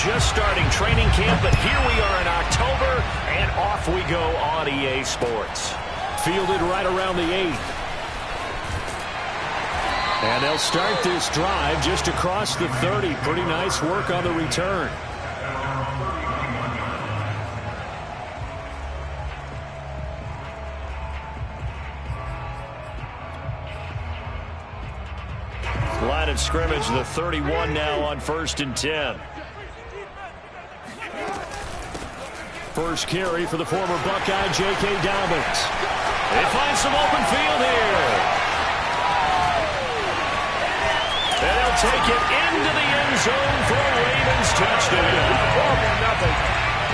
just starting training camp, but here we are in October, and off we go on EA Sports. Fielded right around the 8th. And they'll start this drive just across the 30. Pretty nice work on the return. Line of scrimmage, the 31 now on 1st and 10. First carry for the former Buckeye, J.K. Dobbins. They find some open field here. And they'll take it into the end zone for a Ravens touchdown.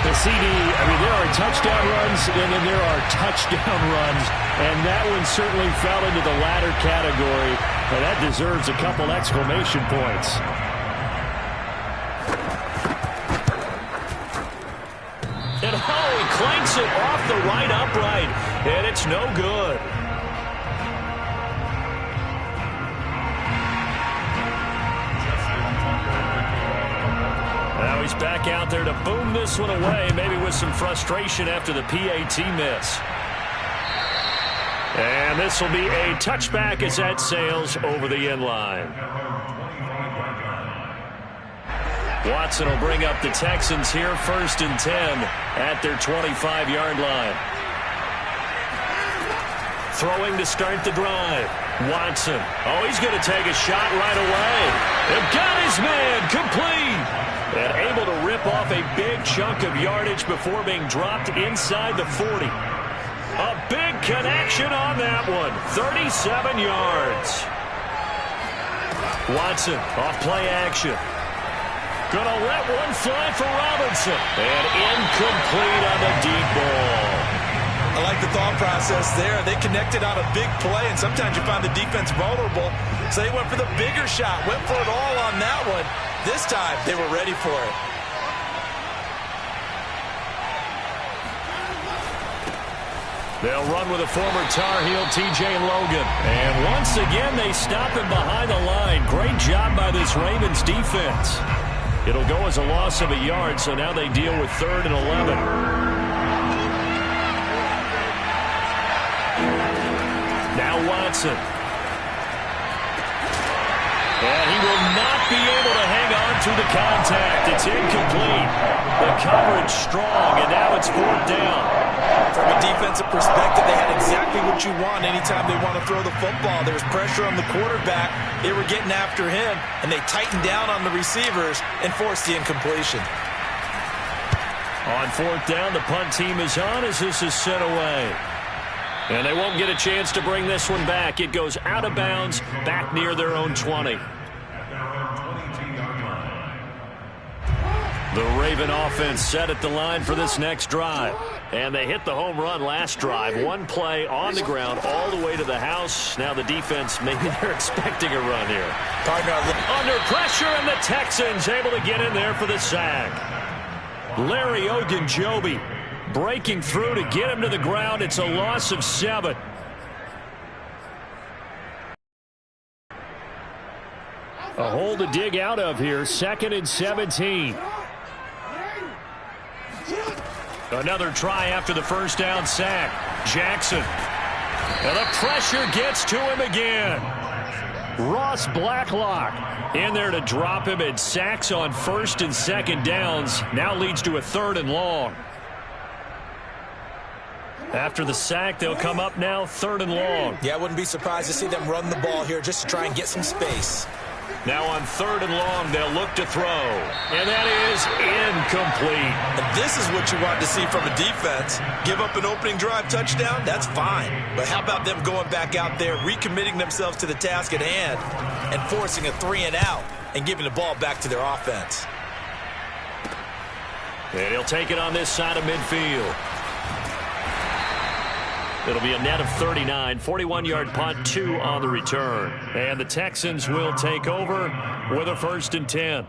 The CD, there are touchdown runs, and then there are touchdown runs, and that one certainly fell into the latter category, and that deserves a couple exclamation points. And he clanks it off the right upright, and it's no good. Now he's back out there to boom this one away, maybe with some frustration after the PAT miss. And this will be a touchback as that sails over the end line. Watson will bring up the Texans here, 1st and 10 at their 25-yard line. Throwing to start the drive. Watson. Oh, he's going to take a shot right away. They've got his man complete. And able to rip off a big chunk of yardage before being dropped inside the 40. A big connection on that one. 37 yards. Watson off play action. Gonna let one fly for Robinson. And incomplete on the deep ball. I like the thought process there. They connected on a big play, and sometimes you find the defense vulnerable. So they went for the bigger shot, went for it all on that one. This time, they were ready for it. They'll run with a former Tar Heel, T.J. Logan. And once again, they stop him behind the line. Great job by this Ravens defense. It'll go as a loss of a yard, so now they deal with 3rd and 11. Now Watson. And he will not be able to hang on to the contact. It's incomplete. The coverage strong, and now it's 4th down. From a defensive perspective, they had exactly what you want anytime they want to throw the football. There was pressure on the quarterback. They were getting after him, and they tightened down on the receivers and forced the incompletion. On 4th down, the punt team is on as this is sent away. And they won't get a chance to bring this one back. It goes out of bounds, back near their own 20. The Raven offense set at the line for this next drive. And they hit the home run last drive. One play on the ground all the way to the house. Now the defense, maybe they're expecting a run here. Under pressure, and the Texans able to get in there for the sack. Larry Ogunjobi breaking through to get him to the ground. It's a loss of 7. A hole to dig out of here. 2nd and 17. Another try after the first down sack. Jackson. And the pressure gets to him again. Ross Blacklock in there to drop him, and sacks on 1st and 2nd downs. Now leads to a 3rd and long. After the sack, they'll come up now 3rd and long. Yeah, I wouldn't be surprised to see them run the ball here just to try and get some space. Now on 3rd and long, they'll look to throw. And that is incomplete. And this is what you want to see from a defense. Give up an opening drive touchdown, that's fine. But how about them going back out there, recommitting themselves to the task at hand, and forcing a 3-and-out and giving the ball back to their offense. And he'll take it on this side of midfield. It'll be a net of 39, 41-yard punt, 2 on the return. And the Texans will take over with a 1st and 10.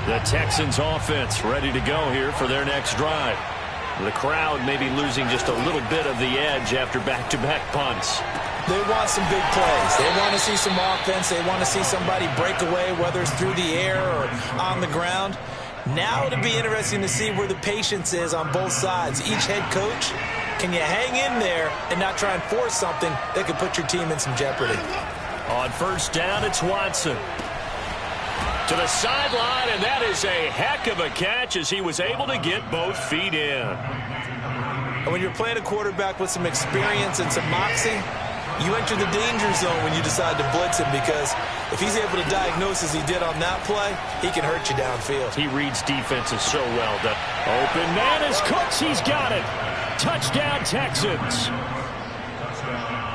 The Texans offense ready to go here for their next drive. The crowd may be losing just a little bit of the edge after back-to-back punts. They want some big plays. They want to see some offense. They want to see somebody break away, whether it's through the air or on the ground. Now it'll be interesting to see where the patience is on both sides. Each head coach, can you hang in there and not try and force something that could put your team in some jeopardy? On first down, it's Watson. To the sideline, and that is a heck of a catch as he was able to get both feet in. And when you're playing a quarterback with some experience and some moxie, you enter the danger zone when you decide to blitz him, because if he's able to diagnose as he did on that play, he can hurt you downfield. He reads defenses so well. Open man is Cooks. He's got it. Touchdown, Texans.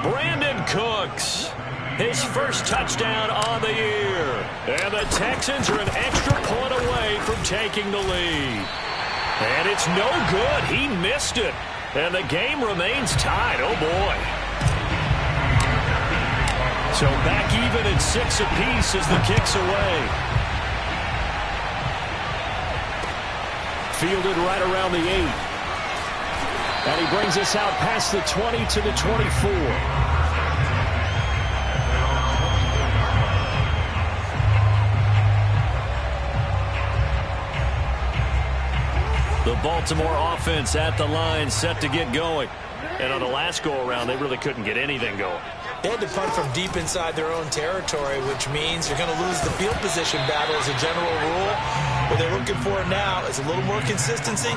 Brandon Cooks. His first touchdown on the year. And the Texans are an extra point away from taking the lead. And it's no good. He missed it. And the game remains tied. Oh, boy. So back even at 6 apiece as the kick's away. Fielded right around the 8. And he brings us out past the 20 to the 24. The Baltimore offense at the line, set to get going. And on the last go-around, they really couldn't get anything going. They had to punt from deep inside their own territory, which means you're going to lose the field position battle as a general rule. What they're looking for now is a little more consistency,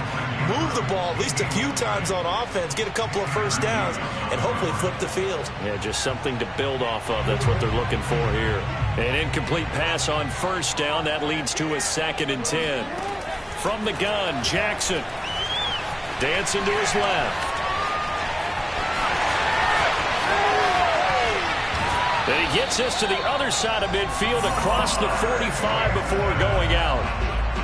move the ball at least a few times on offense, get a couple of first downs, and hopefully flip the field. Yeah, just something to build off of. That's what they're looking for here. An incomplete pass on first down. That leads to a 2nd and 10. From the gun, Jackson. Dancing to his left. Then he gets us to the other side of midfield across the 45 before going out.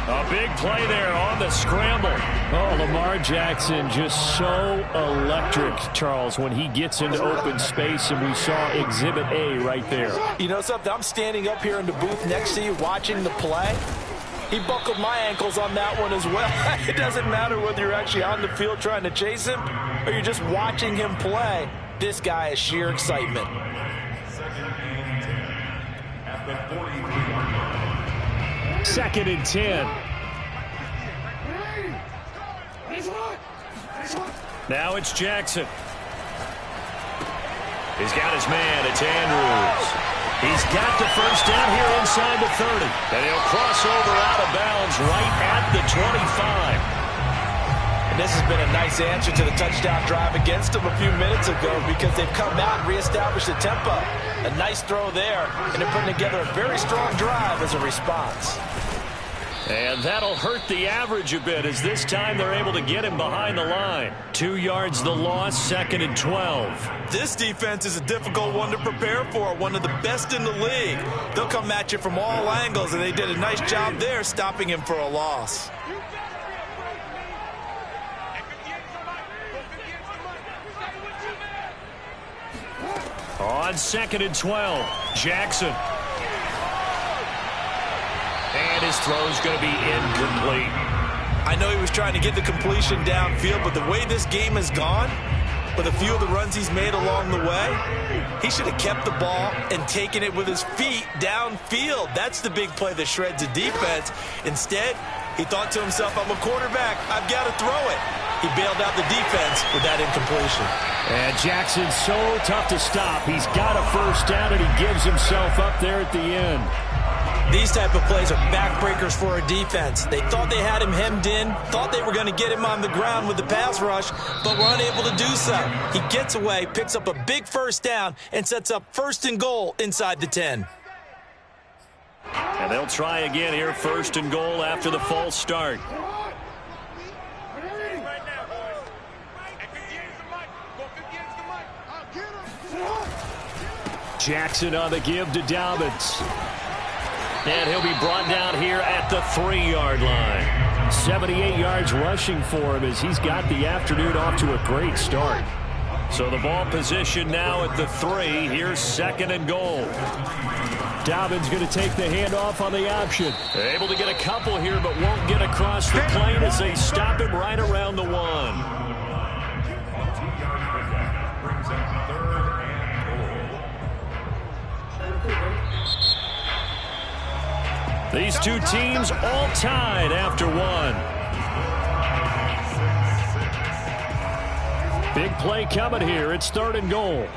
A big play there on the scramble. Oh, Lamar Jackson just so electric, Charles, when he gets into open space, and we saw Exhibit A right there. You know something? I'm standing up here in the booth next to you watching the play. He buckled my ankles on that one as well. It doesn't matter whether you're actually on the field trying to chase him or you're just watching him play. This guy is sheer excitement. Second and 10. Now it's Jackson. He's got his man. It's Andrews. He's got the first down here inside the 30. And he'll cross over out of bounds right at the 25. And this has been a nice answer to the touchdown drive against them a few minutes ago, because they've come out and reestablished the tempo. A nice throw there, and they're putting together a very strong drive as a response. And that'll hurt the average a bit, as this time they're able to get him behind the line. 2 yards the loss, 2nd and 12. This defense is a difficult one to prepare for, one of the best in the league. They'll come at you from all angles, and they did a nice job there stopping him for a loss. On 2nd and 12, Jackson. And his throw's going to be incomplete. I know he was trying to get the completion downfield, but the way this game has gone, with a few of the runs he's made along the way, he should have kept the ball and taken it with his feet downfield. That's the big play that shreds a defense. Instead, he thought to himself, I'm a quarterback, I've got to throw it. He bailed out the defense with that incompletion. And Jackson's so tough to stop. He's got a first down, and he gives himself up there at the end. These type of plays are backbreakers for a defense. They thought they had him hemmed in, thought they were going to get him on the ground with the pass rush, but were unable to do so. He gets away, picks up a big first down, and sets up 1st and goal inside the 10. And they'll try again here, 1st and goal after the false start. Jackson on the give to Dobbins. And he'll be brought down here at the 3-yard line. 78 yards rushing for him as he's got the afternoon off to a great start. So the ball position now at the 3. Here's 2nd and goal. Dobbins going to take the handoff on the option. Able to get a couple here, but won't get across the plane as they stop him right around the 1. These two teams all tied after one. Big play coming here. It's 3rd and goal.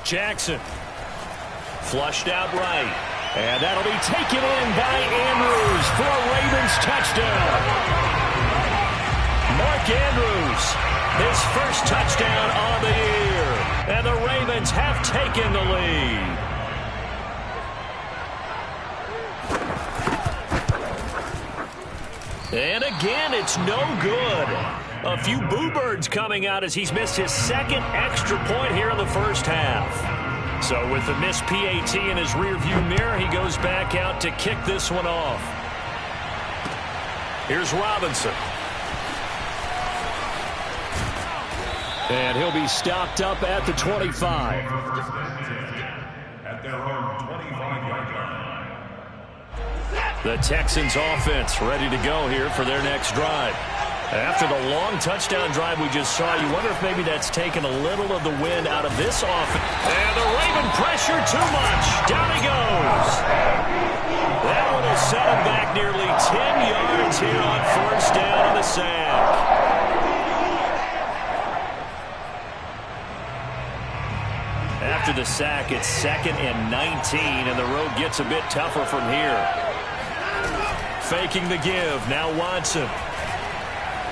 Jackson. Flushed out right. And that'll be taken in by Andrews for a Ravens touchdown. Mark Andrews, his first touchdown on the year. And the Ravens have taken the lead. And again, it's no good. A few boo birds coming out as he's missed his 2nd extra point here in the first half. So with the missed PAT in his rearview mirror, he goes back out to kick this one off. Here's Robinson. And he'll be stopped up at the 25. At their own 25-yard line. The Texans offense ready to go here for their next drive. After the long touchdown drive we just saw, you wonder if maybe that's taken a little of the wind out of this offense. And the Raven pressure too much. Down he goes. That one will set him back nearly 10 yards here on 1st down on the sack. After the sack, it's 2nd and 19, and the road gets a bit tougher from here. Faking the give. Now Watson.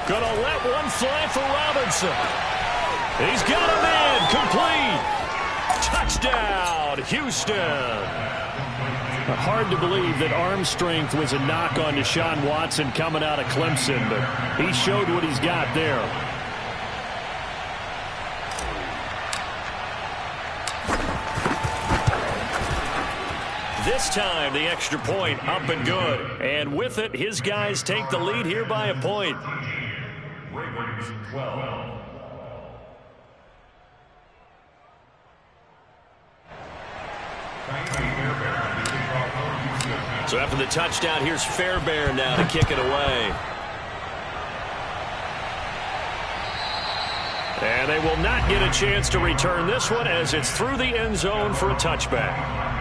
Gonna let one fly for Robinson. He's got him in. Complete. Touchdown, Houston. Hard to believe that arm strength was a knock on Deshaun Watson coming out of Clemson, but he showed what he's got there. This time, the extra point up and good. And with it, his guys take the lead here by a point. Ravens 12. So after the touchdown, here's Fairbairn now to kick it away. And they will not get a chance to return this one as it's through the end zone for a touchback.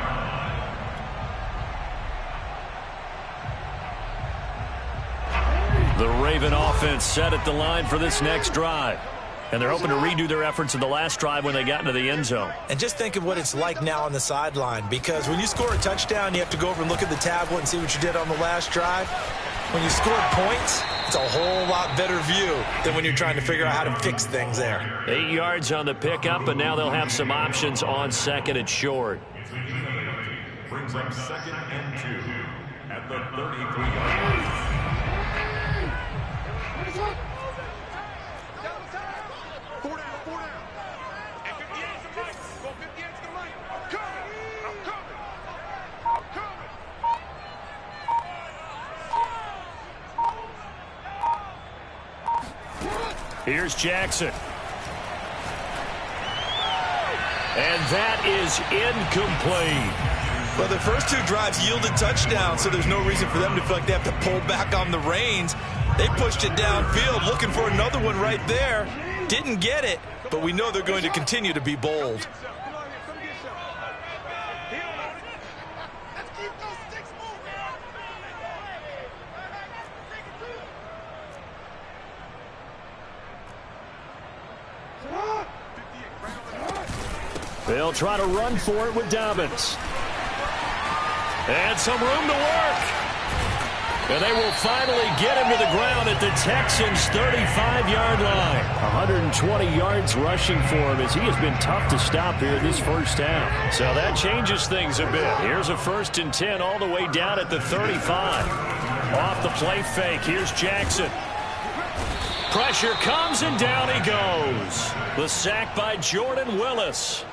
The Raven offense set at the line for this next drive. And they're hoping to redo their efforts in the last drive when they got into the end zone. And just think of what it's like now on the sideline, because when you score a touchdown, you have to go over and look at the tablet and see what you did on the last drive. When you scored points, it's a whole lot better view than when you're trying to figure out how to fix things there. 8 yards on the pickup, and now they'll have some options on 2nd and short. Brings up 2nd and 2 at the 33-yard line. Here's Jackson. And that is incomplete. Well, the first 2 drives yielded touchdowns, so there's no reason for them to feel like they have to pull back on the reins. They pushed it downfield, looking for another one right there. Didn't get it, but we know they're going to continue to be bold. They'll try to run for it with Dobbins. And some room to work. And they will finally get him to the ground at the Texans' 35-yard line. 120 yards rushing for him as he has been tough to stop here this first half. So that changes things a bit. Here's a 1st and 10 all the way down at the 35. Off the play fake. Here's Jackson. Pressure comes and down he goes. The sack by Jordan Willis.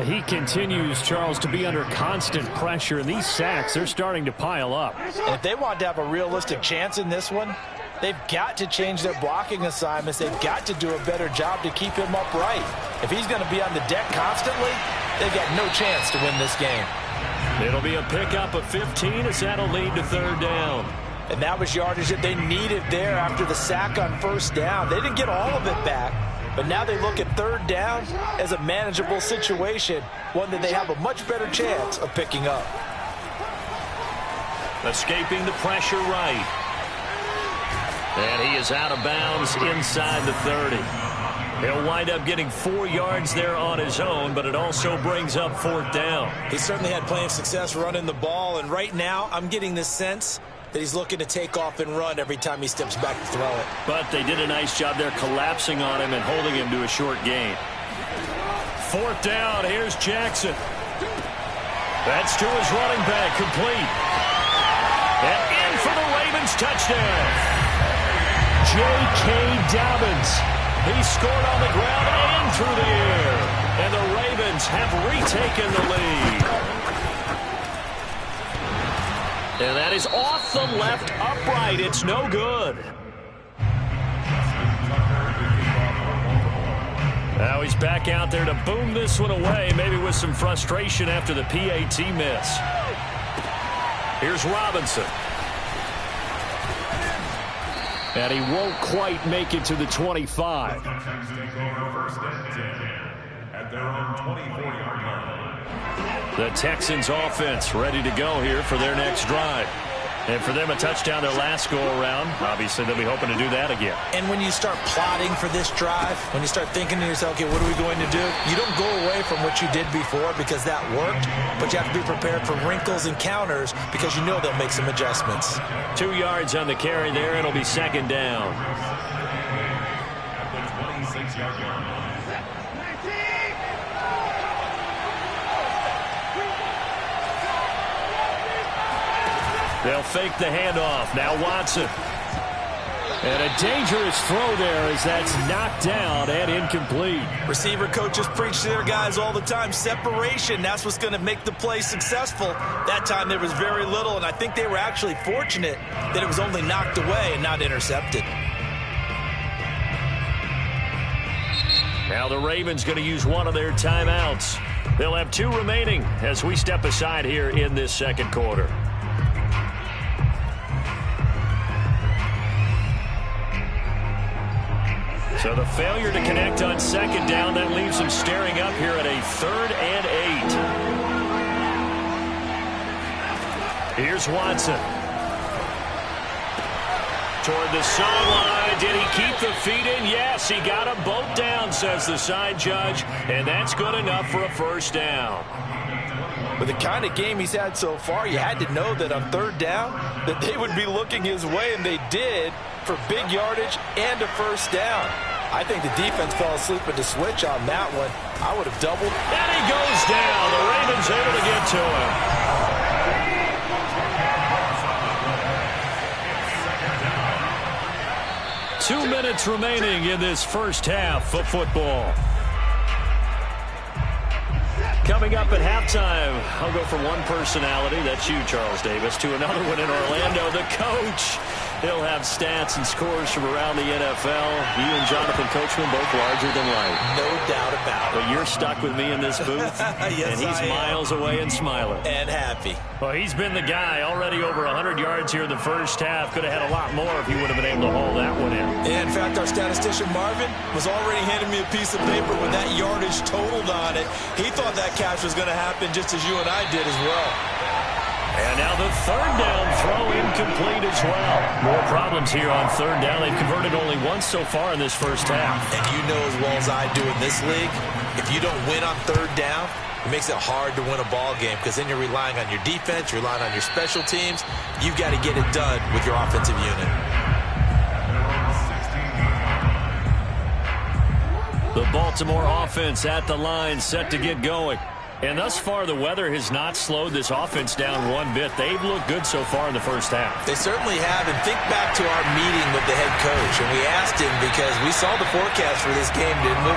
He continues, Charles, to be under constant pressure, and these sacks, they're starting to pile up. And if they want to have a realistic chance in this one, they've got to change their blocking assignments. They've got to do a better job to keep him upright. If he's going to be on the deck constantly, they've got no chance to win this game. It'll be a pickup of 15 as that'll lead to 3rd down. And that was yardage that they needed there after the sack on 1st down. They didn't get all of it back, But now they look at third down as a manageable situation, one that they have a much better chance of picking up. Escaping the pressure right. And he is out of bounds inside the 30. He'll wind up getting 4 yards there on his own, but it also brings up 4th down. He certainly had plenty of success running the ball, and right now I'm getting this sense that he's looking to take off and run every time he steps back to throw it. But they did a nice job there collapsing on him and holding him to a short gain. 4th down, here's Jackson. That's to his running back, complete. And in for the Ravens touchdown. J.K. Dobbins. He scored on the ground and through the air. And the Ravens have retaken the lead. And that is off the left upright. It's no good. Now he's back out there to boom this one away, maybe with some frustration after the PAT miss. Here's Robinson. And he won't quite make it to the 25. The Texans offense ready to go here for their next drive. And for them, a touchdown their last go-around. Obviously, they'll be hoping to do that again. And when you start plotting for this drive, when you start thinking to yourself, okay, what are we going to do? You don't go away from what you did before because that worked, but you have to be prepared for wrinkles and counters because you know they'll make some adjustments. 2 yards on the carry there. It'll be 2nd down. They'll fake the handoff. Now Watson. And a dangerous throw there as that's knocked down and incomplete. Receiver coaches preach to their guys all the time. Separation, that's what's going to make the play successful. That time there was very little, and I think they were actually fortunate that it was only knocked away and not intercepted. Now the Ravens going to use one of their timeouts. They'll have 2 remaining as we step aside here in this 2nd quarter. So the failure to connect on 2nd down, that leaves them staring up here at a 3rd and 8. Here's Watson. Toward the sideline. Did he keep the feet in? Yes, he got them both down, says the side judge. And that's good enough for a 1st down. With the kind of game he's had so far, you had to know that on 3rd down that they would be looking his way, and they did, for big yardage and a 1st down. I think the defense fell asleep at the switch on that one. I would have doubled. And he goes down. The Ravens able to get to him. 2 minutes remaining in this 1st half of football. Coming up at halftime, I'll go from one personality, that's you, Charles Davis, to another one in Orlando, the coach. He'll have stats and scores from around the NFL. You and Jonathan Coachman both larger than life. No doubt about it. But you're stuck with me in this booth, yes, and he's miles away and smiling. And happy. Well, he's been the guy already over 100 yards here in the 1st half. Could have had a lot more if he would have been able to haul that one in. In fact, our statistician Marvin was already handing me a piece of paper with that yardage totaled on it. He thought that catch was going to happen just as you and I did as well. And now the 3rd down throw incomplete as well. More problems here on 3rd down. They've converted only once so far in this 1st half. And you know as well as I do in this league, if you don't win on 3rd down, it makes it hard to win a ball game because then you're relying on your defense, you're relying on your special teams. You've got to get it done with your offensive unit. The Baltimore offense at the line, set to get going. And thus far, the weather has not slowed this offense down one bit. They've looked good so far in the 1st half. They certainly have. And think back to our meeting with the head coach. And we asked him because we saw the forecast for this game, didn't we?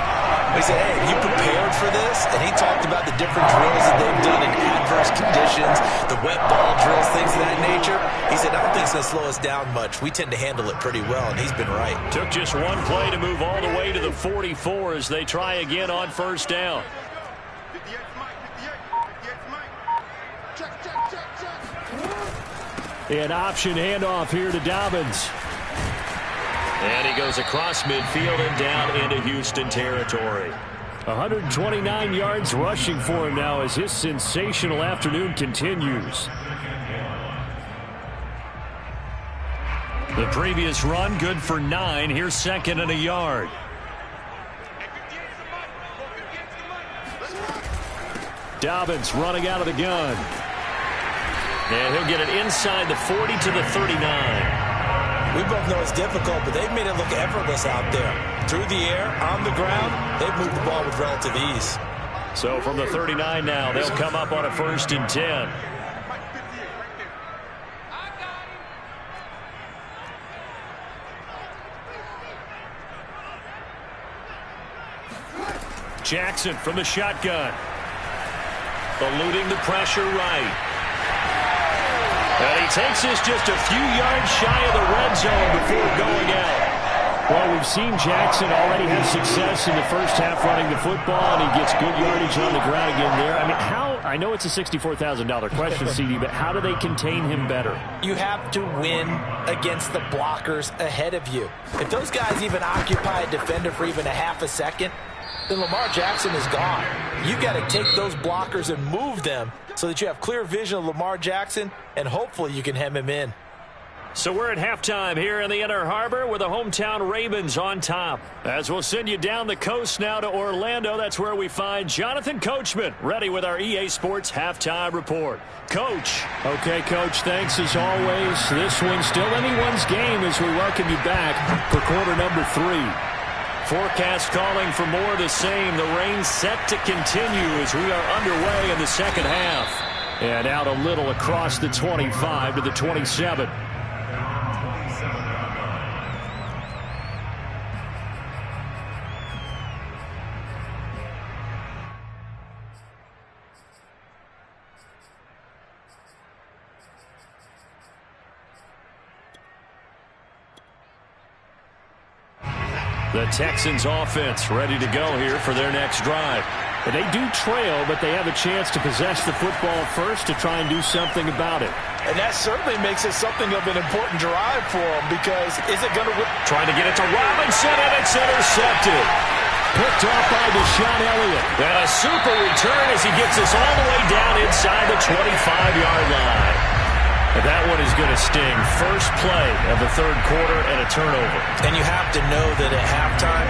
We said, hey, have you prepared for this? And he talked about the different drills that they've done in adverse conditions, the wet ball drills, things of that nature. He said, I don't think it's going to slow us down much. We tend to handle it pretty well, and he's been right. Took just one play to move all the way to the 44 as they try again on 1st down. An option handoff here to Dobbins. And he goes across midfield and down into Houston territory. 129 yards rushing for him now as his sensational afternoon continues. The previous run good for 9. Here's second and a yard. Dobbins running out of the gun. And he'll get it inside the 40 to the 39. We both know it's difficult, but they've made it look effortless out there. Through the air, on the ground, they've moved the ball with relative ease. So from the 39 now, they'll come up on a 1st and 10. Jackson from the shotgun. Eluding the pressure right. And he takes this just a few yards shy of the red zone before going out. Well, we've seen Jackson already have success in the first half running the football, and he gets good yardage on the ground again there. I mean, I know it's a $64,000 question, CD, but how do they contain him better? You have to win against the blockers ahead of you. If those guys even occupy a defender for even a half a second, then Lamar Jackson is gone. You've got to take those blockers and move them so that you have clear vision of Lamar Jackson, and hopefully you can hem him in. So we're at halftime here in the Inner Harbor with the hometown Ravens on top. As we'll send you down the coast now to Orlando, that's where we find Jonathan Coachman ready with our EA Sports Halftime Report. Coach. Okay, Coach, thanks as always. This one's still anyone's game as we welcome you back for quarter number 3. Forecast calling for more of the same. The rain set to continue as we are underway in the second half. And out a little across the 25 to the 27. The Texans offense ready to go here for their next drive. And they do trail, but they have a chance to possess the football first to try and do something about it. And that certainly makes it something of an important drive for them, because is it going to... Trying to get it to Robinson, and it's intercepted. Picked off by Deshaun Elliott. And a super return as he gets us all the way down inside the 25-yard line. And that one is going to sting. First play of the third quarter and a turnover. And you have to know that at halftime,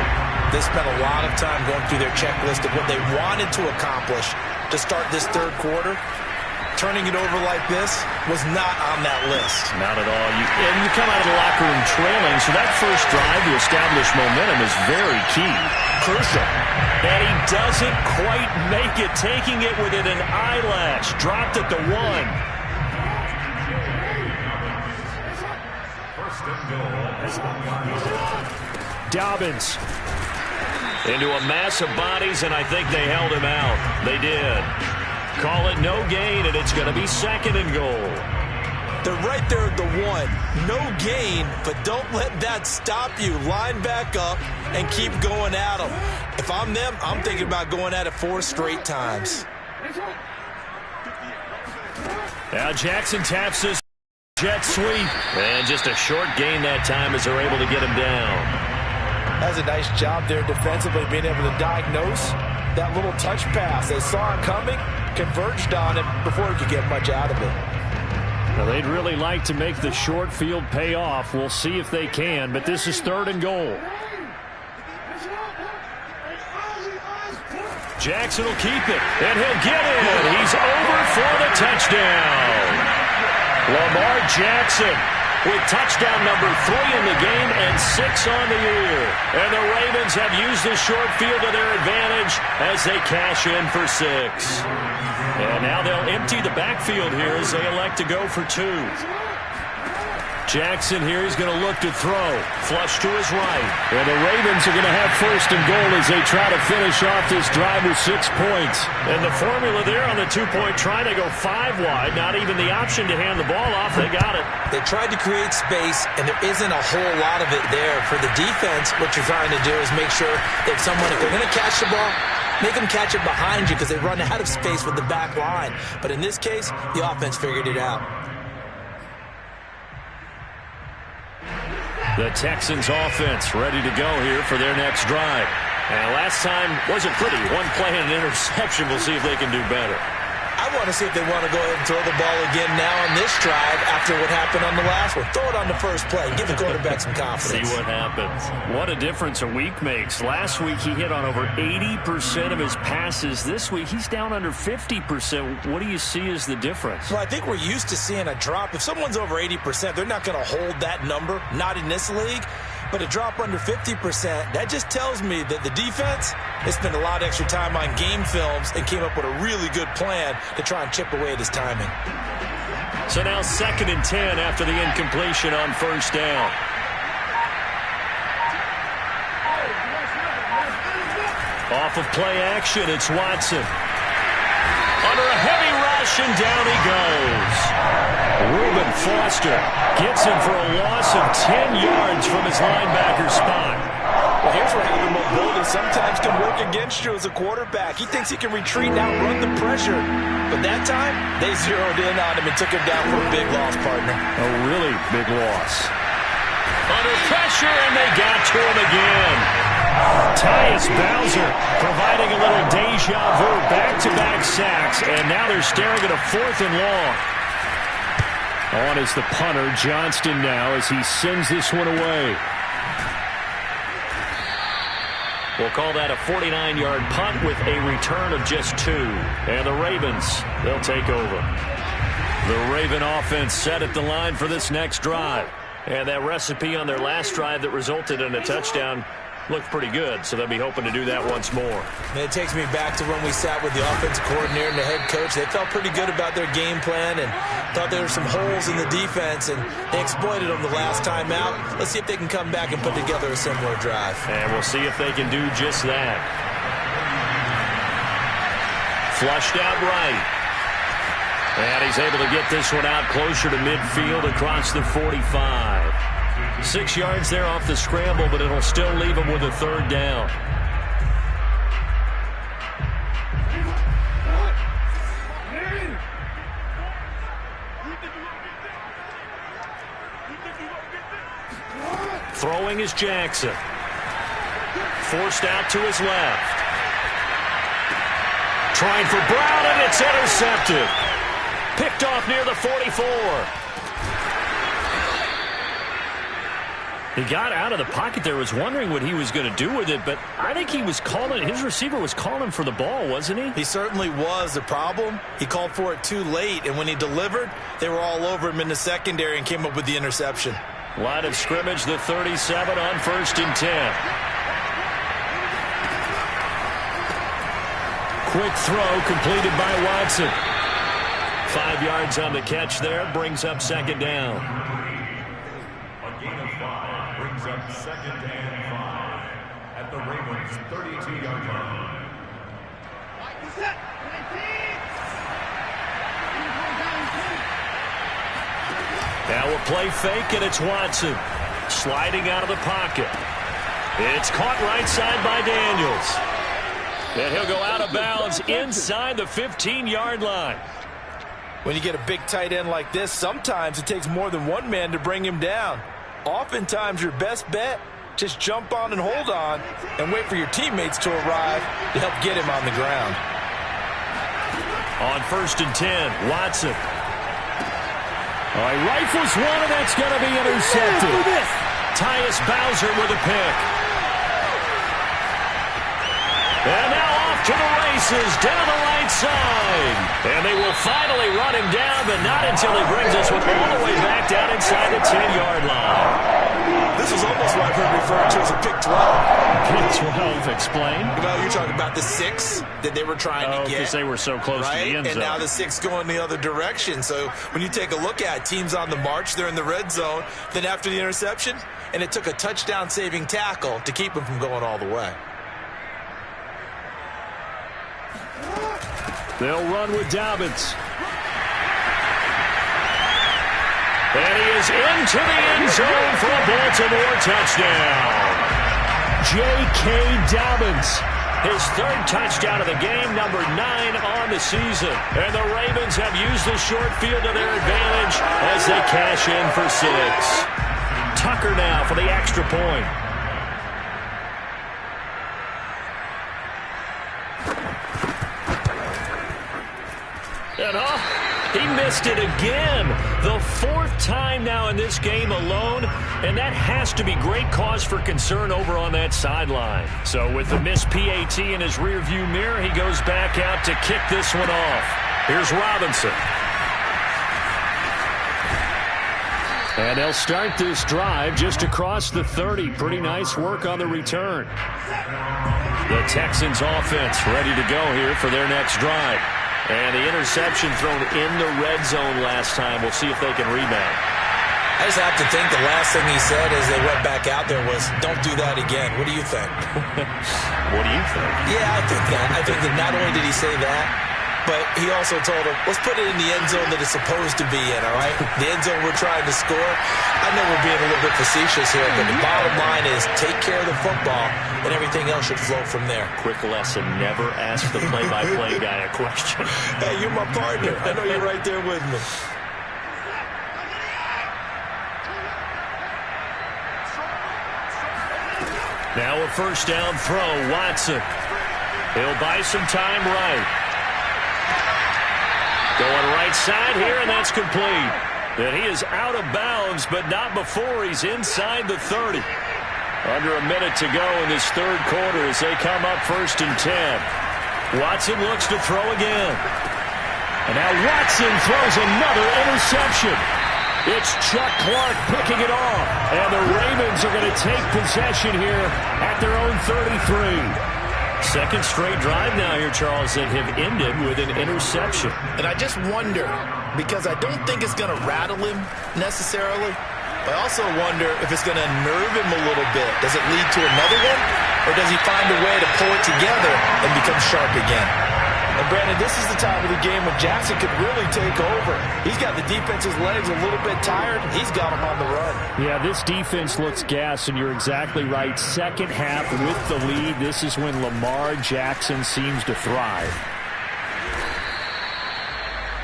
they spent a lot of time going through their checklist of what they wanted to accomplish to start this third quarter. Turning it over like this was not on that list. Not at all. And you come out of the locker room trailing, so that first drive to establish momentum is very key. Crucial. And he doesn't quite make it, taking it within an eyelash. Dropped at the 1. Dobbins into a mass of bodies, and I think they held him out. They did. Call it no gain, and it's going to be second and goal. They're right there at the 1. No gain, but don't let that stop you. Line back up and keep going at them. If I'm them, I'm thinking about going at it 4 straight times. Now Jackson taps his jet sweep. And just a short gain that time as they're able to get him down. That's a nice job there defensively, being able to diagnose that little touch pass. They saw it coming, converged on it before he could get much out of it. Now, they'd really like to make the short field pay off. We'll see if they can, but this is third and goal. Jackson will keep it, and he'll get it. He's over for the touchdown. Lamar Jackson with touchdown number 3 in the game and 6 on the year. And the Ravens have used the short field to their advantage as they cash in for 6. And now they'll empty the backfield here as they elect to go for 2. Jackson here is going to look to throw. Flush to his right. And the Ravens are going to have first and goal as they try to finish off this drive with 6 points. And the formula there on the 2-point try, they go 5 wide. Not even the option to hand the ball off. They got it. They tried to create space, and there isn't a whole lot of it there. For the defense, what you're trying to do is make sure if they're going to catch the ball, make them catch it behind you because they run out of space with the back line. But in this case, the offense figured it out. The Texans offense ready to go here for their next drive. And last time wasn't pretty. One play and an interception. We'll see if they can do better. I want to see if they want to go ahead and throw the ball again now on this drive after what happened on the last one. Throw it on the first play. Give the quarterback some confidence. See what happens. What a difference a week makes. Last week he hit on over 80% of his passes. This week he's down under 50%. What do you see as the difference? Well, I think we're used to seeing a drop. If someone's over 80%, they're not going to hold that number. Not in this league. But a drop under 50%, that just tells me that the defense has spent a lot of extra time on game films and came up with a really good plan to try and chip away at his timing. So now 2nd and 10 after the incompletion on first down. Off of play action, it's Watson. Under a heavy rush, and down he goes. Reuben Foster gets him for a loss of 10 yards from his linebacker spot. Well, here's where having mobility sometimes can work against you as a quarterback. He thinks he can retreat and outrun the pressure. But that time, they zeroed in on him and took him down for a big loss, partner. A really big loss. Under pressure, and they got to him again. Tyus Bowser providing a little deja vu, back-to-back sacks, and now they're staring at a 4th and long. On is the punter, Johnston now, as he sends this one away. We'll call that a 49-yard punt with a return of just 2. And the Ravens, they'll take over. The Raven offense set at the line for this next drive. And that recipe on their last drive that resulted in a touchdown looked pretty good, so they'll be hoping to do that once more. And it takes me back to when we sat with the offensive coordinator and the head coach. They felt pretty good about their game plan and thought there were some holes in the defense, and they exploited them the last time out. Let's see if they can come back and put together a similar drive. And we'll see if they can do just that. Flushed out right. And he's able to get this one out closer to midfield across the 45. 6 yards there off the scramble, but it'll still leave him with a 3rd down. Throwing is Jackson. Forced out to his left. Trying for Brown, and it's intercepted. Picked off near the 44. He got out of the pocket there, was wondering what he was going to do with it, but I think he was calling, his receiver was calling for the ball, wasn't he? He certainly was. The problem, he called for it too late, and when he delivered, they were all over him in the secondary and came up with the interception. Line of scrimmage, the 37 on 1st and 10. Quick throw completed by Watson. 5 yards on the catch there, brings up 2nd down. A gain of 5 brings up 2nd and 5 at the Ravens' 32-yard line. Now a play fake, and it's Watson. Sliding out of the pocket. It's caught right side by Daniels. And he'll go out of bounds inside the 15-yard line. When you get a big tight end like this, sometimes it takes more than one man to bring him down. Oftentimes, your best bet, just jump on and hold on and wait for your teammates to arrive to help get him on the ground. On 1st and 10, Watson. All right, rifles one, and that's going to be intercepted. Tyus Bowser with a pick. And now off to the races down the right side. And they will finally run him down, but not until he brings us all the way back down inside the 10-yard line. This is almost what I've heard referred to as a pick 12. Pick 12, explain. You know, you're talking about the 6 that they were trying to get. Because they were so close to the end zone. And now the 6 going the other direction. So when you take a look at teams on the march, they're in the red zone. Then after the interception, and it took a touchdown-saving tackle to keep them from going all the way. They'll run with Dobbins. And he is into the end zone for a Baltimore touchdown. J.K. Dobbins. His 3rd touchdown of the game, number 9 on the season. And the Ravens have used the short field to their advantage as they cash in for 6. Tucker now for the extra point. And he missed it again. The fourth time now in this game alone, and that has to be great cause for concern over on that sideline. So with the missed PAT in his rearview mirror, he goes back out to kick this one off. Here's Robinson. And they'll start this drive just across the 30. Pretty nice work on the return. The Texans offense ready to go here for their next drive. And the interception thrown in the red zone last time. We'll see if they can rebound. I just have to think the last thing he said as they went back out there was, don't do that again. What do you think? What do you think? Yeah, I think that. I think that not only did he say that, but he also told him, let's put it in the end zone that it's supposed to be in, all right? The end zone we're trying to score. I know we're being a little bit facetious here, but the bottom line is take care of the football, and everything else should flow from there. Quick lesson, never ask the play-by-play guy a question. Hey, you're my partner. I know you're right there with me. Now a first down throw, Watson. He'll buy some time right. Going right side here, and that's complete. And he is out of bounds, but not before he's inside the 30. Under a minute to go in this third quarter as they come up 1st and 10. Watson looks to throw again. And now Watson throws another interception. It's Chuck Clark picking it off. And the Ravens are going to take possession here at their own 33. Second straight drive now here, Charles, that have ended with an interception. And I just wonder, because I don't think it's going to rattle him necessarily, but I also wonder if it's going to nerve him a little bit. Does it lead to another one? Or does he find a way to pull it together and become sharp again? And, Brandon, this is the time of the game when Jackson could really take over. He's got the defense's legs a little bit tired. He's got them on the run. Yeah, this defense looks gassed, and you're exactly right. Second half with the lead, this is when Lamar Jackson seems to thrive.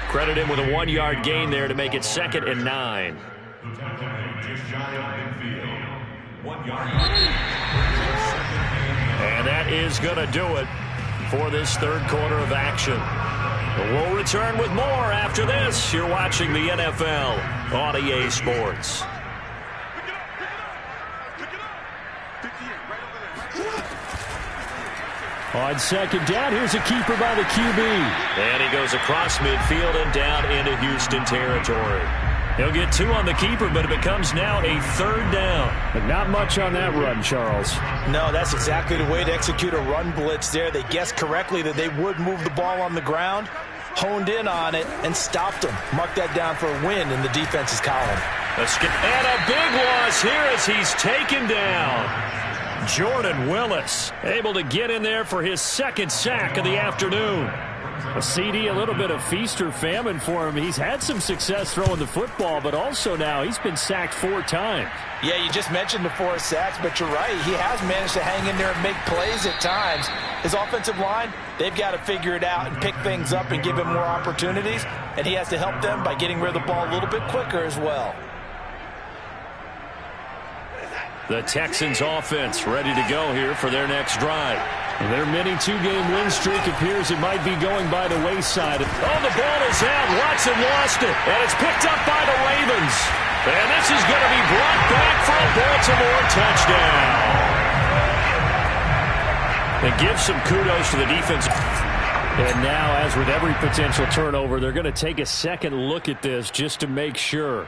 Credit him with a 1-yard gain there to make it 2nd and 9. And that is going to do it for this third quarter of action. We'll return with more after this. You're watching the NFL on EA Sports. On second down, here's a keeper by the QB. And he goes across midfield and down into Houston territory. He'll get 2 on the keeper, but it becomes now a 3rd down. But not much on that run, Charles. No, that's exactly the way to execute a run blitz there. They guessed correctly that they would move the ball on the ground, honed in on it, and stopped them. Mark that down for a win in the defense's column. And a big loss here as he's taken down. Jordan Willis able to get in there for his 2nd sack of the afternoon. A CD, a little bit of feast or famine for him. He's had some success throwing the football, but also now he's been sacked 4 times. Yeah, you just mentioned the 4 sacks, but you're right. He has managed to hang in there and make plays at times. His offensive line, they've got to figure it out and pick things up and give him more opportunities, and he has to help them by getting rid of the ball a little bit quicker as well. The Texans offense ready to go here for their next drive. Their mini 2-game win streak appears it might be going by the wayside. Oh, the ball is out. Watson lost it. And it's picked up by the Ravens. And this is going to be brought back for a Baltimore touchdown. And give some kudos to the defense. And now, as with every potential turnover, they're going to take a second look at this just to make sure.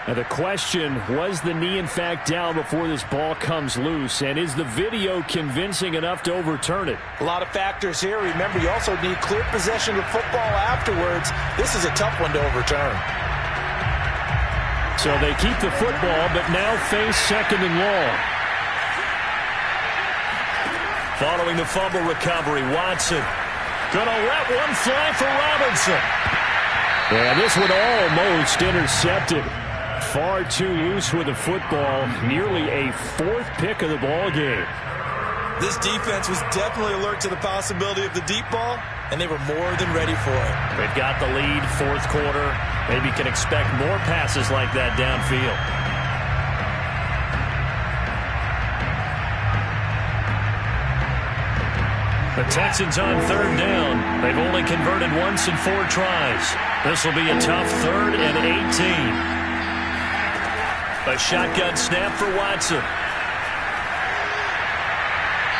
Now the question, was the knee in fact down before this ball comes loose? And is the video convincing enough to overturn it? A lot of factors here. Remember, you also need clear possession of football afterwards. This is a tough one to overturn. So they keep the football, but now face 2nd and long. Following the fumble recovery, Watson gonna let one fly for Robinson. And this one almost intercepted. Far too loose with the football. Nearly a 4th pick of the ball game. This defense was definitely alert to the possibility of the deep ball, and they were more than ready for it. They've got the lead, 4th quarter. Maybe can expect more passes like that downfield. The Texans on third down. They've only converted once in 4 tries. This will be a tough 3rd and 18. A shotgun snap for Watson.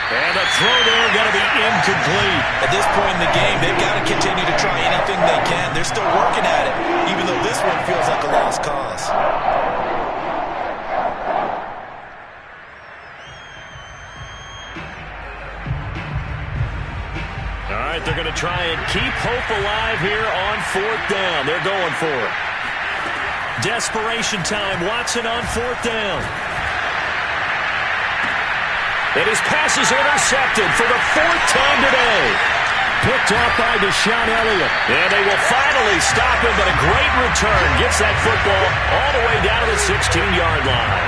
And a throw there going to be incomplete. At this point in the game, they've got to continue to try anything they can. They're still working at it, even though this one feels like a lost cause. All right, they're going to try and keep hope alive here on 4th down. They're going for it. Desperation time. Watson on 4th down. And his pass is intercepted for the 4th time today. Picked off by Deshaun Elliott. And they will finally stop him, but a great return. Gets that football all the way down to the 16-yard line.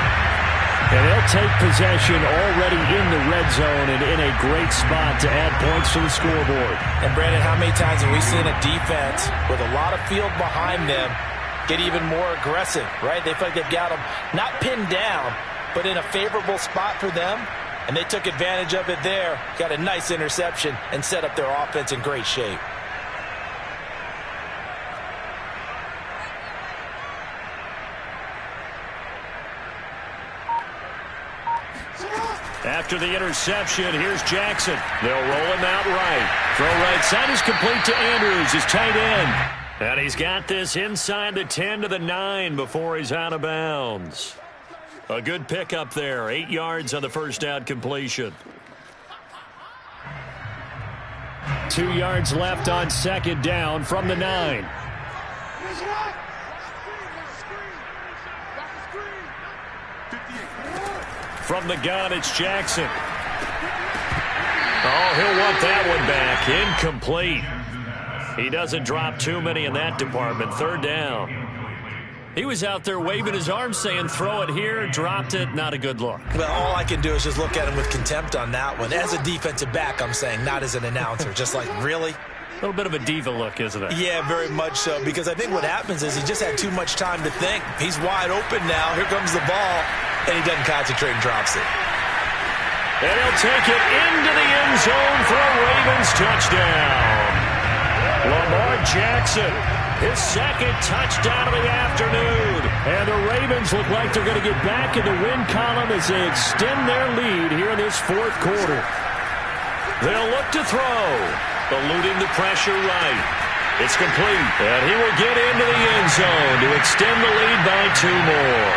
And they'll take possession already in the red zone and in a great spot to add points to the scoreboard. And, Brandon, how many times have we seen a defense with a lot of field behind them get even more aggressive, right? They feel like they've got them not pinned down, but in a favorable spot for them. And they took advantage of it there, got a nice interception, and set up their offense in great shape. After the interception, here's Jackson. They'll roll him out right. Throw right side is complete to Andrews, his tight end. And he's got this inside the 10 to the 9 before he's out of bounds. A good pickup there. 8 yards on the first down completion. 2 yards left on 2nd down from the 9. From the gun, it's Jackson. Oh, he'll want that one back. Incomplete. He doesn't drop too many in that department. 3rd down. He was out there waving his arms saying, throw it here, dropped it, not a good look. Well, all I can do is just look at him with contempt on that one. As a defensive back, I'm saying, not as an announcer. Just like, really? A little bit of a diva look, isn't it? Yeah, very much so, because I think what happens is he just had too much time to think. He's wide open now. Here comes the ball, and he doesn't concentrate and drops it. And he'll take it into the end zone for a Ravens touchdown. Lamar Jackson, his 2nd touchdown of the afternoon. And the Ravens look like they're going to get back in the win column as they extend their lead here in this 4th quarter. They'll look to throw. Eluding the pressure right. It's complete. And he will get into the end zone to extend the lead by 2 more.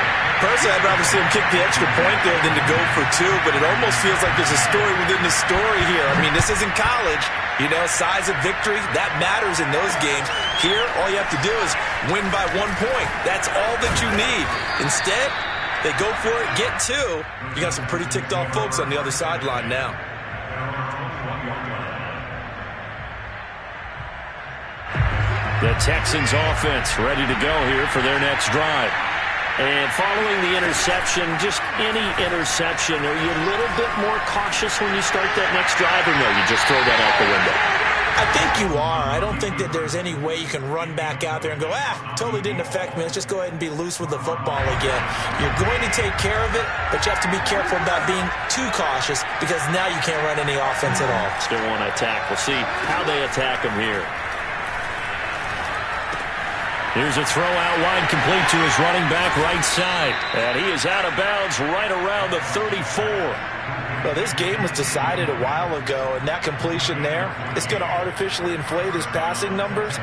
Personally, I'd rather see him kick the extra point there than to go for 2, but it almost feels like there's a story within the story here. I mean, this isn't college. You know, size of victory, that matters in those games. Here, all you have to do is win by 1 point. That's all that you need. Instead, they go for it, get 2. You got some pretty ticked off folks on the other sideline now. The Texans offense ready to go here for their next drive. And following the interception, just any interception, are you a little bit more cautious when you start that next drive, or no, you just throw that out the window? I think you are. I don't think that there's any way you can run back out there and go, totally didn't affect me. Let's just go ahead and be loose with the football again. You're going to take care of it, but you have to be careful about being too cautious because now you can't run any offense at all. Still want to attack. We'll see how they attack him here. Here's a throw out wide, complete to his running back right side. And he is out of bounds right around the 34. Well, this game was decided a while ago, and that completion there is going to artificially inflate his passing numbers.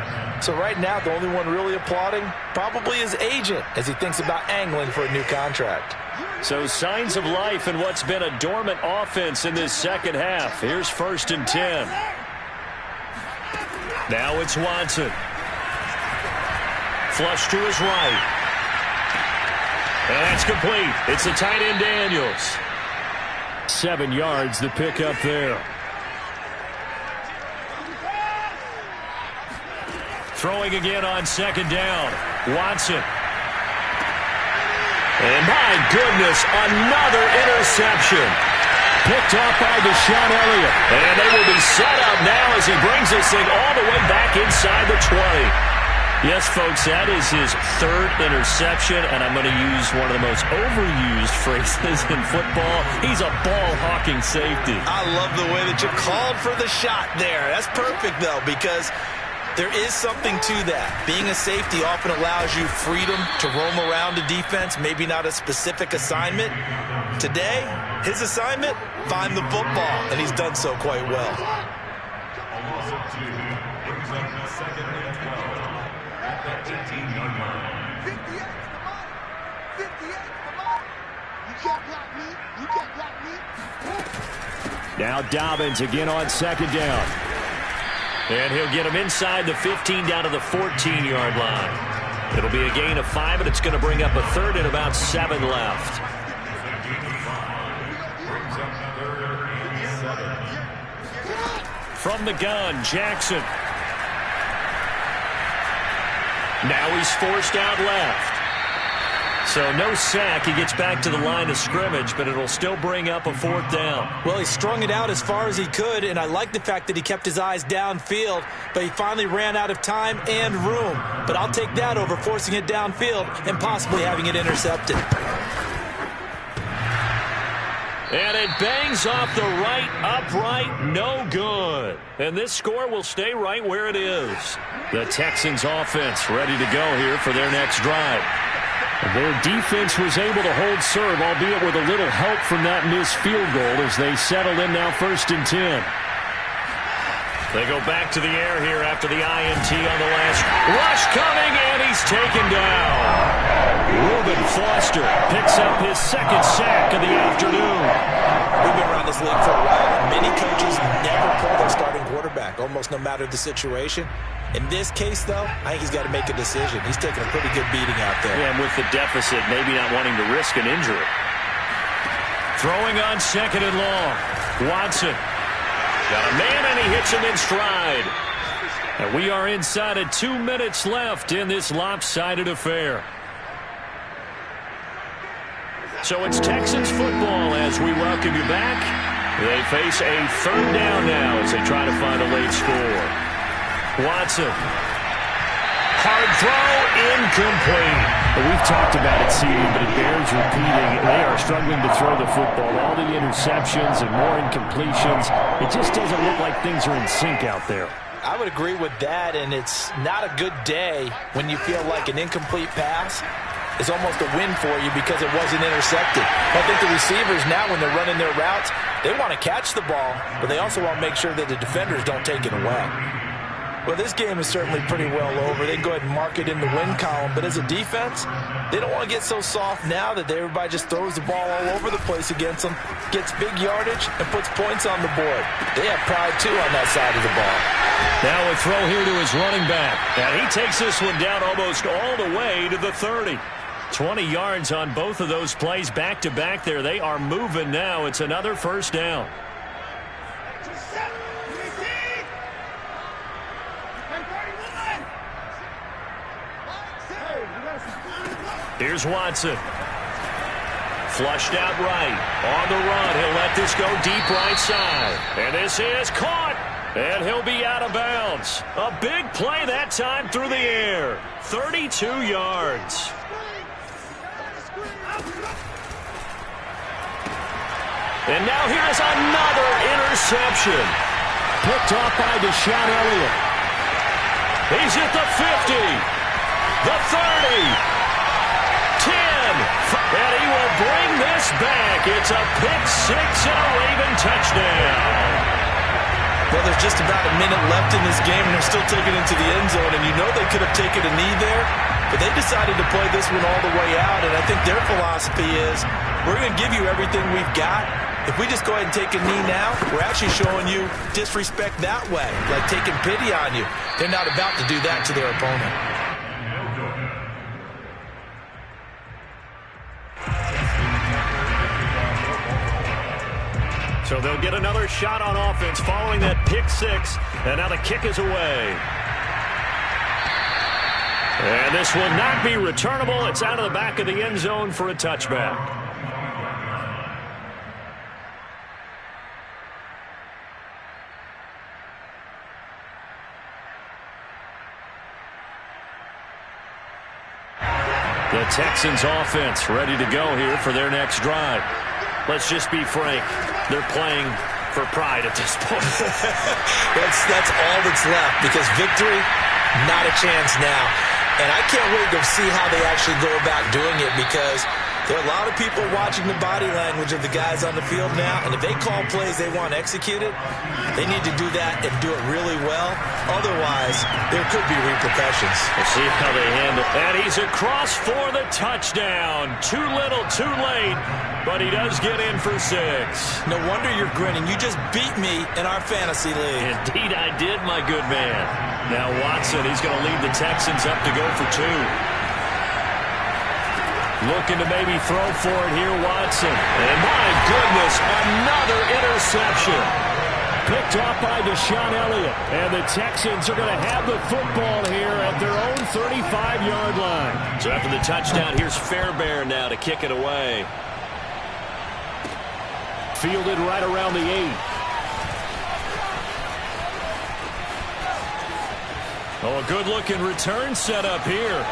So right now, the only one really applauding probably his agent as he thinks about angling for a new contract. So signs of life in what's been a dormant offense in this 2nd half. Here's 1st and 10. Now it's Watson. Flush to his right. And that's complete. It's the tight end Daniels. 7 yards, the pickup there. Throwing again on 2nd down. Watson. And my goodness, another interception. Picked off by Deshaun Elliott. And they will be set up now as he brings this thing all the way back inside the 20. Yes, folks, that is his third interception, and I'm going to use one of the most overused phrases in football. He's a ball-hawking safety. I love the way that you called for the shot there. That's perfect, though, because there is something to that. Being a safety often allows you freedom to roam around the defense, maybe not a specific assignment. Today, his assignment, find the football, and he's done so quite well. A loss of 2 brings up second and 12 at the 18-yard line. 58 to the ball. 58 to the ball. You can't block me. You can't block me. Now Dobbins again on second down. And he'll get him inside the 15 down to the 14-yard line. It'll be a gain of 5, and it's going to bring up a third and about 7 left. Brings up third and 7. From the gun, Jackson. Now he's forced out left. So no sack. He gets back to the line of scrimmage, but it'll still bring up a 4th down. Well, he strung it out as far as he could, and I like the fact that he kept his eyes downfield, but he finally ran out of time and room. But I'll take that over forcing it downfield and possibly having it intercepted. And it bangs off the right upright, no good. And this score will stay right where it is. The Texans offense ready to go here for their next drive. Their defense was able to hold serve, albeit with a little help from that missed field goal as they settle in now 1st and 10. They go back to the air here after the INT on the last rush coming, and he's taken down. Reuben Foster picks up his 2nd sack of the afternoon. We've been around this league for a while, and many coaches never pull their starting quarterback, almost no matter the situation. In this case, though, I think he's got to make a decision. He's taking a pretty good beating out there. Yeah, and with the deficit, maybe not wanting to risk an injury. Throwing on 2nd and long. Watson. Got a man, and he hits him in stride. And we are inside of 2 minutes left in this lopsided affair. So it's Texans football as we welcome you back. They face a 3rd down now as they try to find a late score. Watson. Hard throw, incomplete. We've talked about it, CD, but it bears repeating. They are struggling to throw the football. All the interceptions and more incompletions. It just doesn't look like things are in sync out there. I would agree with that, and it's not a good day when you feel like an incomplete pass is almost a win for you because it wasn't intercepted. I think the receivers now, when they're running their routes, they want to catch the ball, but they also want to make sure that the defenders don't take it away. Well, this game is certainly pretty well over. They can go ahead and mark it in the win column. But as a defense, they don't want to get so soft now that everybody just throws the ball all over the place against them, gets big yardage, and puts points on the board. They have pride, too, on that side of the ball. Now a throw here to his running back. And he takes this one down almost all the way to the 30. 20 yards on both of those plays back-to-back there. They are moving now. It's another 1st down. Here's Watson. Flushed out right. On the run. He'll let this go deep right side. And this is caught. And he'll be out of bounds. A big play that time through the air. 32 yards. And now here's another interception. Picked off by Deshaun Elliott. He's at the 50. The 30. 10, and he will bring this back. It's a pick 6 and a Raven touchdown. Well, there's just about a minute left in this game, and they're still taking it to the end zone, and you know they could have taken a knee there, but they decided to play this one all the way out, and I think their philosophy is, we're going to give you everything we've got. If we just go ahead and take a knee now, we're actually showing you disrespect that way, like taking pity on you. They're not about to do that to their opponent. So they'll get another shot on offense following that pick 6, and now the kick is away. And this will not be returnable. It's out of the back of the end zone for a touchback. The Texans offense ready to go here for their next drive. Let's just be frank. They're playing for pride at this point. That's all that's left, because victory, not a chance now. And I can't wait to see how they actually go about doing it, because there are a lot of people watching the body language of the guys on the field now, and if they call plays they want executed, they need to do that and do it really well. Otherwise, there could be repercussions. We'll see how they handle it. And he's across for the touchdown. Too little, too late, but he does get in for 6. No wonder you're grinning. You just beat me in our fantasy league. Indeed I did, my good man. Now Watson, he's going to lead the Texans up to go for 2. Looking to maybe throw for it here, Watson. And my goodness, another interception. Picked off by Deshaun Elliott. And the Texans are going to have the football here at their own 35-yard line. So after the touchdown, here's Fairbairn now to kick it away. Fielded right around the 8. Oh, a good-looking return set up here.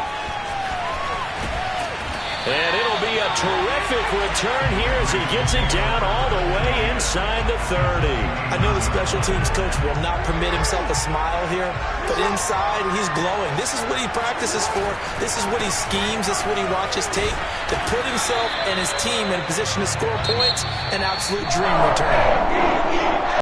And it'll be a terrific return here as he gets it down all the way inside the 30. I know the special teams coach will not permit himself a smile here, but inside he's glowing. This is what he practices for. This is what he schemes. This is what he watches tape to put himself and his team in a position to score points. An absolute dream return.